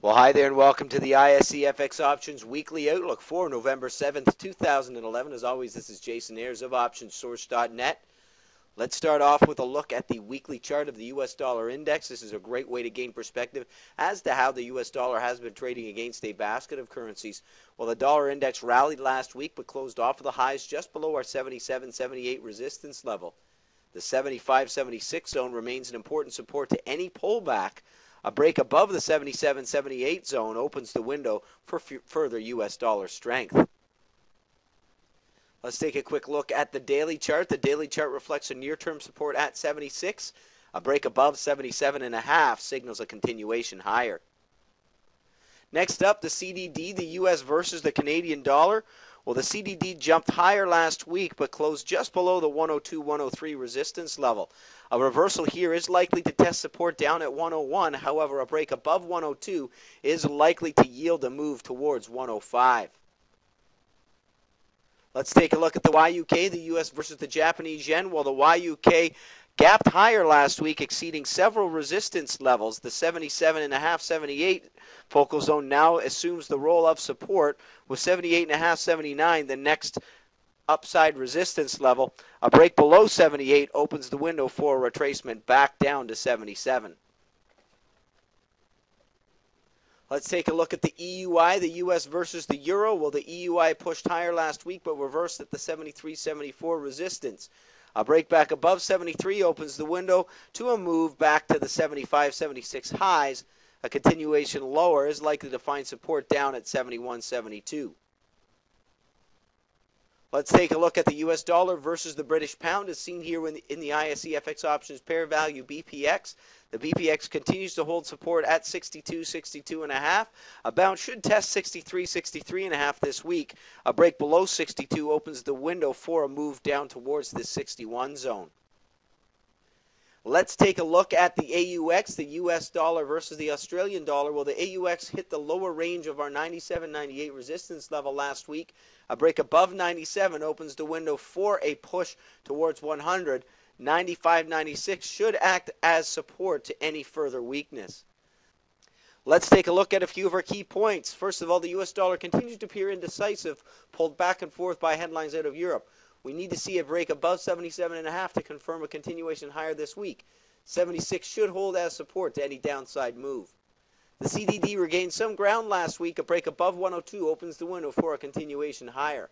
Well, hi there and welcome to the ISE FX Options Weekly Outlook for November 7th, 2011. As always, this is Jason Ayers of OptionsSource.net. Let's start off with a look at the weekly chart of the U.S. dollar index. This is a great way to gain perspective as to how the U.S. dollar has been trading against a basket of currencies. Well, the dollar index rallied last week but closed off of the highs just below our 77-78 resistance level. The 75-76 zone remains an important support to any pullback. A break above the 77-78 zone opens the window for further U.S. dollar strength. Let's take a quick look at the daily chart. The daily chart reflects a near-term support at 76. A break above 77.5 signals a continuation higher. Next up, the CDD, the U.S. versus the Canadian dollar. Well, the CDD jumped higher last week but closed just below the 102-103 resistance level. A reversal here is likely to test support down at 101. However, a break above 102 is likely to yield a move towards 105. Let's take a look at the YUK, the U.S. versus the Japanese yen. Well, the YUK gapped higher last week, exceeding several resistance levels. The 77.5-78 focal zone now assumes the role of support, with 78.5-79 the next upside resistance level. A break below 78 opens the window for a retracement back down to 77. Let's take a look at the EUI, the U.S. versus the Euro. Well, the EUI pushed higher last week but reversed at the 73-74 resistance. A break back above 73 opens the window to a move back to the 75-76 highs. A continuation lower is likely to find support down at 71-72. Let's take a look at the U.S. dollar versus the British pound as seen here in the ISE FX options pair value BPX. The BPX continues to hold support at 62, 62.5. A bounce should test 63, 63.5 this week. A break below 62 opens the window for a move down towards the 61 zone. Let's take a look at the AUX, the U.S. dollar versus the Australian dollar. Well, the AUX hit the lower range of our 97-98 resistance level last week. A break above 97 opens the window for a push towards 100. 95-96 should act as support to any further weakness. Let's take a look at a few of our key points. First of all, the U.S. dollar continues to appear indecisive, pulled back and forth by headlines out of Europe. We need to see a break above 77.5 to confirm a continuation higher this week. 76 should hold as support to any downside move. The CDD regained some ground last week. A break above 102 opens the window for a continuation higher.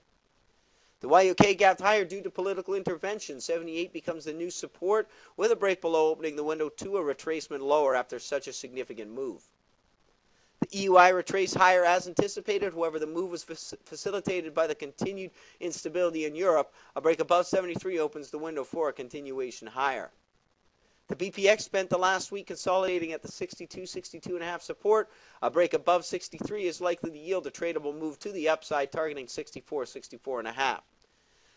The YUK gapped higher due to political intervention. 78 becomes the new support, with a break below opening the window to a retracement lower after such a significant move. The EUI retraced higher as anticipated. However, the move was facilitated by the continued instability in Europe. A break above 73 opens the window for a continuation higher. The BPX spent the last week consolidating at the 62, 62.5 support. A break above 63 is likely to yield a tradable move to the upside, targeting 64, 64.5.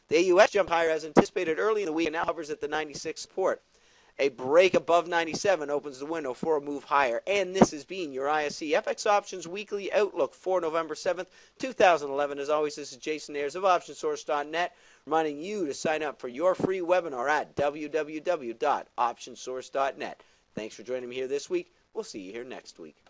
The AUX jumped higher as anticipated early in the week and now hovers at the 96 support. A break above 97 opens the window for a move higher. And this has been your ISE FX Options Weekly Outlook for November 7th, 2011. As always, this is Jason Ayers of OptionsSource.net, reminding you to sign up for your free webinar at www.optionsource.net. Thanks for joining me here this week. We'll see you here next week.